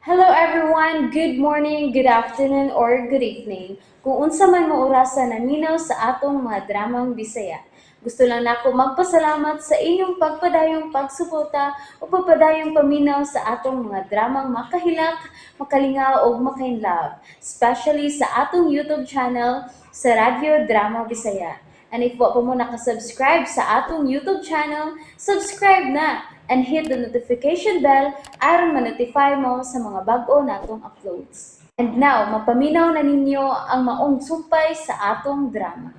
Hello everyone, good morning, good afternoon, or good evening. Kung unsa man mo orasan naminaw sa atong mga dramang Bisaya. Gusto lang nako magpasalamat sa inyong pagpadayong pagsuporta o pagpadayong paminaw sa atong mga dramang makahilak, makalingaw o makainlove, especially sa atong YouTube channel sa Radyo Drama Bisaya. And if wa pa mo nakasubscribe sa atong YouTube channel, subscribe na and hit the notification bell aron ma-notify mo sa mga bag-o natong uploads. And now, mapaminaw na ninyo ang maong sumpay sa atong drama.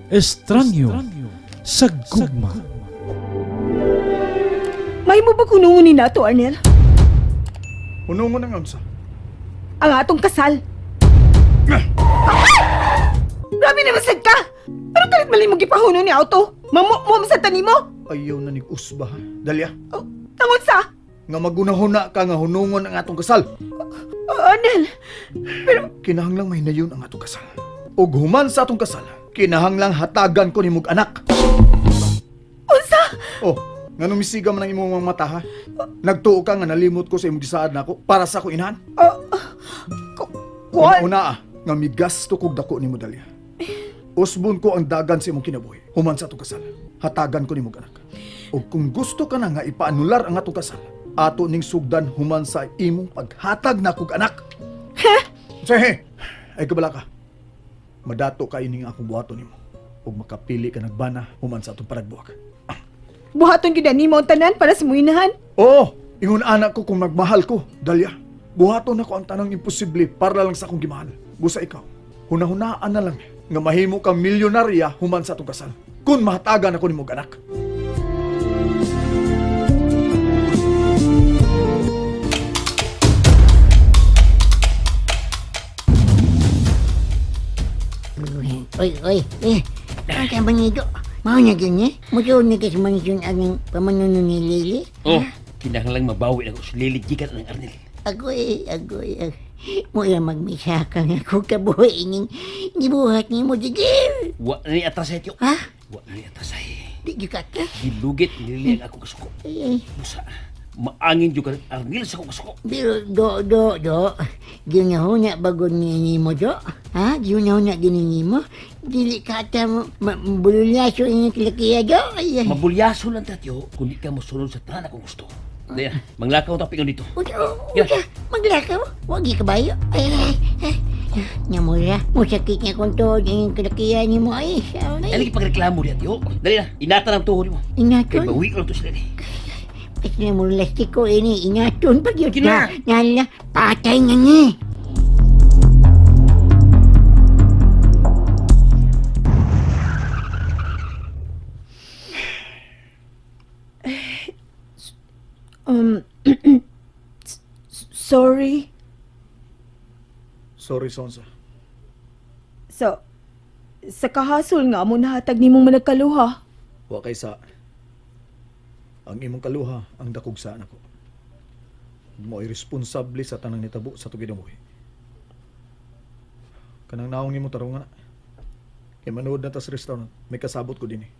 Estranyo sa gugma. May mo ba kunungon ni nato, Arnel? Unungon ang unsa. Ang atong kasal. Grabe naman sad ka! Ano kalit mali mo gipahuno ni auto? Mo sa tani mo? Ayaw na nig usba ha. Dalya, Oh, tangod sa? nga magunahuna ka nga hunungon ang atong kasal. Arnel, Kinahanglang may nayon ang atong kasal. Ug human sa atong kasal, kinahanglang hatagan ko nimog anak. unsa? Oh, nga nung misiga man ang imong mga mata ha. Nagtuo ka nga nalimot ko sa imong gisaad nako para sa ko inahan. Kuan? Una nga migasto kog dako nimo Dalya. Usbon ko ang dagan sa imong kinabuhi. Human sa atong kasal, hatagan ko nimog anak. Ug kung gusto ka na nga ipaanular ang atong kasal, ato ning sugdan human sa imong paghatag na kog anak. Sige, ay kabala ka. Madato ka ining akong buhaton nimo. Ug makapili ka nagbana human sa atong paragbuwak. Buhaton gyud ni mo ang tanan para sa muinahan? Oo, ingon anak ko kung magmahal ko, Dalya. Buhaton ako ang tanang imposible para lang sa akong gimahal. Busa ikaw, hunahunaan na lang nga mahimo kang milyonarya human sa atong kasal. Kung mahatagan ako nimog anak. Oy, ang ka bangido. Mao na ganyan. Musuon ni kas mansyon ang pamanuno ni Lili. Oh, kinahanglang mabawi ako sa lilijikan ng Arnel. Agoy. Mo ya magmisa ka nga ko kabuhi ning gibuhat ni mo digil. Wa na ni atrasay tiyo. Ha? Wa na ni atrasay. Di gyud ka ka. Hilugit nililig ako kasuko. Ay, Busa, maangin juga ng Arnel sa kong kasuko. pero do. Ginahuna bago ni mo do. Ha? Ginahuna gini mo. Dili ka ta bululyaso ini kilakiya do. Ay. Mabulyaso lang tatyo kung di ka mosunod sa tanan akong gusto. Daya, manglakaw ta pingon dito. Uda, Yes. maglakaw. Wagi ka bayo. Ay. Nyamura, mo sakit niya kung to yung kilakiya ni mo ay. Ay, lagi pagreklamo di atyo. Dali na, inata ng tuhod mo. Kay Ingaton. bawi ko lang to sila ni. Kasi mo lastiko ini ingaton pag yun Kina. Nala, patay nga ni. Sorry. Sorry, Sonsa. Sa kahasol nga mo nahatag ni mong managkaluha. Wa kay sa ang imong kaluha ang dakog sa anak ko. Mo ay responsable sa tanang nitabo sa tugid mo. Kanang naong nimo tarong na. Kay manood na ta sa restaurant, may kasabot ko din eh.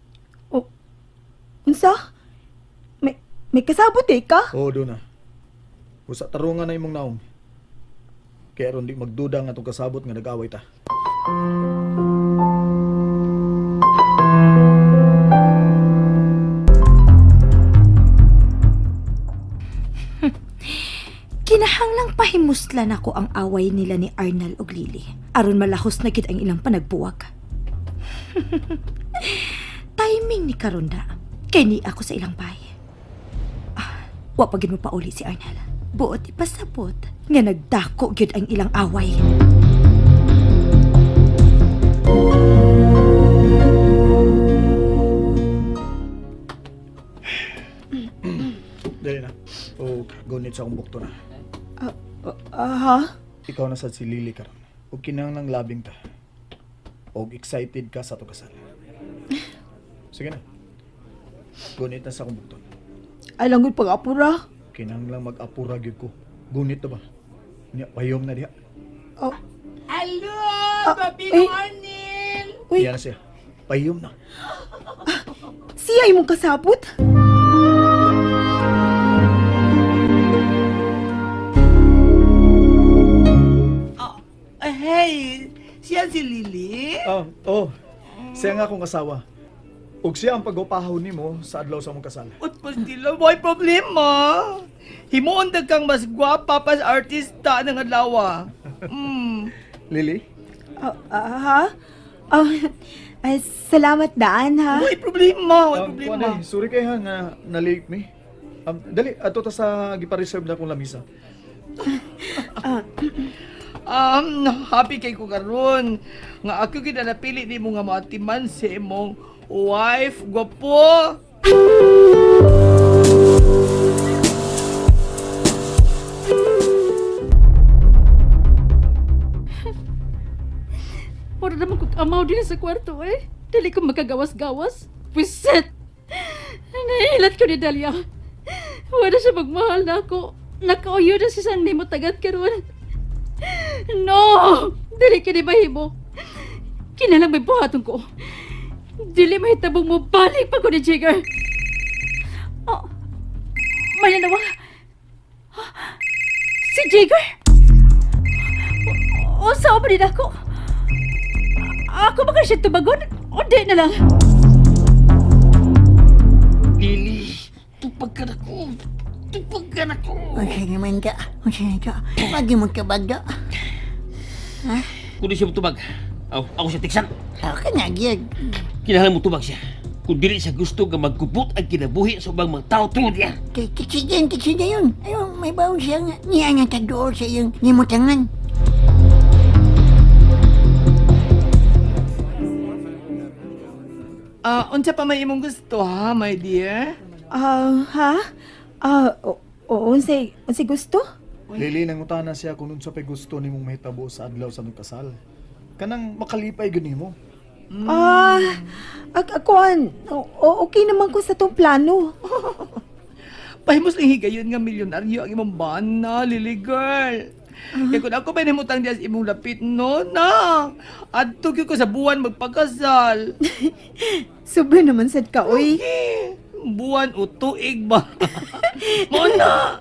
Oh, unsa? May kasabot ka? Oo, doon na. Usa tarungan na imong naong. Kaya ron di magduda nga itong kasabot nga nag-away ta. Kinahanglang pahimuslan ako ang away nila ni Arnal ug Lily. Aron malahos na gid ang ilang panagbuwag. Timing ni Karonda. Kay ni ako sa ilang bay. Wa pa gid mo pauli si Arnal. Buot ipasabot nga nagdako gyud ang ilang away. Dali na. O gunit sa akong bukto na. Ha? Ikaw na sad si Lily karon. O kinahanglang labing ta. O excited ka sa to kasal. Sige na. Gunit na sa akong bukto. Alang gud pag-apura. Kinahanglang mag-apura gyud ko. Gunit na ba? Nya payom na diha. Oh, Hello, Papino Arnel! uy, Diyan na siya. Payom na. siya imong kasabot? Siya si Lily? Siya nga akong asawa. Ug siya ang pag-upahaw nimo sa adlaw sa mong kasal. At pastila, may problema. Himuon kang mas gwapa pa sa artista ng adlaw. Lily? Salamat daan, ha? May problema, may problema. Sorry kay ha nga na-late me. Dali, ato ta sa gipa-reserve na akong lamisa. Happy kay ko karon nga ako gid napili ni mo nga maatiman si imong wife, gwapo. Para naman kong amaw din sa kwarto eh. Dali ko magkagawas-gawas. Piset! Nahilat ko ni Dalia. Wala siya magmahal na ako. Nakauyo na si Sandy mo tagat karon. No! Dili ka ni mahimo. Kinalang may buhaton ko. Dili mahitabong mo balik pa ko ni Jigger. Oh, may nanawa. Si Jigger? O saan pa rin ako? Ako ba siya tumagon? O di na lang? Lily, tupag ka na ko. Tupag ka na ko. Unsa naman ka? Unsa na ka? Pagi mo kabag da. Kung di siya matubag, ako siya tiksan. Ako na gyud. Kinahanglan mo tubag siya. Kung dili siya gusto nga magkupot ang kinabuhi sa ubang mga tao tungod niya. Tiksigan yun. Ayun, may baon siya nga. Niya nga tagdool sa iyong nimutangan. Unsa pa may imong gusto ha, my dear? Unsay gusto? Lily, nangutana siya kung unsa pay gusto nimong mahitabo sa adlaw sa mong kasal. Kanang makalipay gud nimo. Okay naman ko sa tong plano. Pahimos lang higayon nga milyonaryo ang imong bana, Lily girl. Kaya kung ako may namutang diya sa imong lapit, no, na. Adto gyud ko sa buwan magpakasal. Sobra naman sad ka, oy. Buwan o tuig ba? Mo na.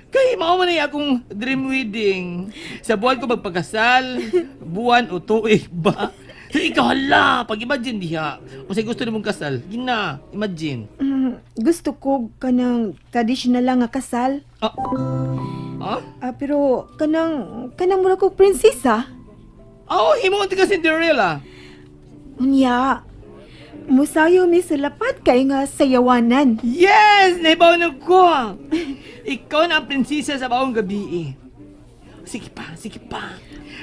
Kay mao man ay akong dream wedding. Sa buwan ko magpakasal, buwan o tuig ba? So ikaw hala, pag-imagine diha. Kung sa gusto nimong kasal, gina, imagine. Gusto ko kanang traditional lang nga kasal. Pero kanang mura ko prinsesa. Himuon ka Cinderella. Unya, musayo mi sulapat kay nga sayawanan. Yes! Naibaw na ko! Ikaw na ang prinsesa sa bawang gabi. Sige pa.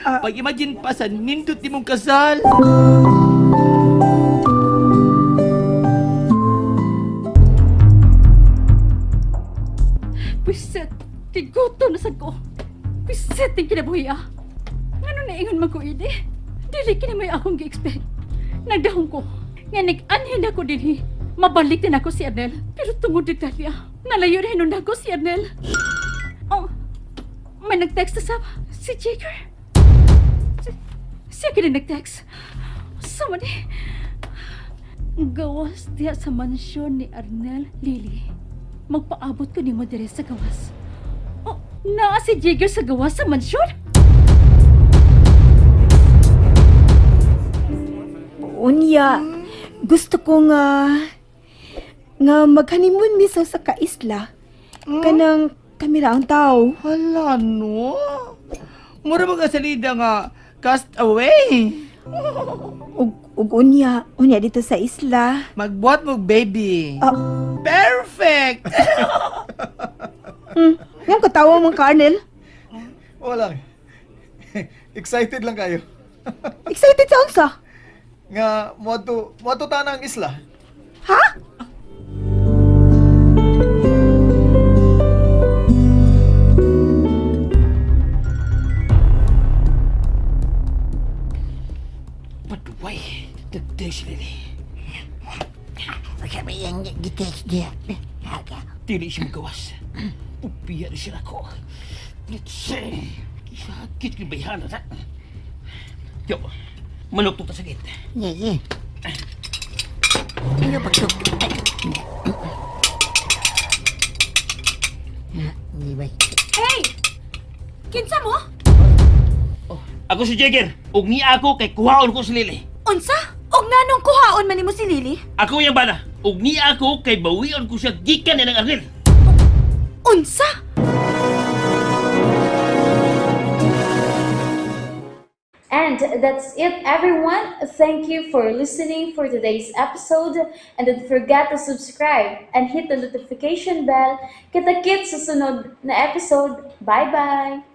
Pag-imagine pa sa nindot ni mong kasal. Piset! Tiguto na sad ko. Piset ang kinabuhi ah. Ngano na ingon man ko ini? Dili kini may akong gi-expect. Nagdahong ko. Nga nag-anhin ako dinhi. Mabalik din ako si Arnel. Pero tungod ni Talia, nalayo rin nun ako si Arnel. Oh, may nag-text na sa si Jigger. Siya kini nag-text. Sama ni. Gawas diya sa mansyon ni Arnel, Lily. Magpaabot ko ni mo dire sa gawas. Oh, naa si Jigger sa gawas sa mansyon? Unya, gusto ko nga mag-honeymoon miso sa kaisla. Kanang kamera ang tao. Hala, no? Mura mga salida nga cast away. Ug unya dito sa isla. Magbuhat mo, baby. Perfect! Yung katawa mong Carnel. Wala. Excited lang kayo. Excited sa unsa? Nga moadto ta na ang isla. Ha? Paduway, nagday si Lily. Sabi yan, gitext diya. Dili siya magawas. Upiya na siya ako. Litsi. Sakit yung bayhana na. Yo, manok to ta sakit. Yeah. Ano ba ito? Di ba? Hey! Kinsa mo? Ako si Jagger. Ug ni ako kay kuhaon ko si Lily. Unsa? Og nanong kuhaon man nimo si Lily? Ako yung bala. Ug ni ako kay bawion ko siya gikan ni ng Arnel. Unsa? And that's it, everyone. Thank you for listening for today's episode. And don't forget to subscribe and hit the notification bell. Kita-kits sa sunod na episode. Bye-bye!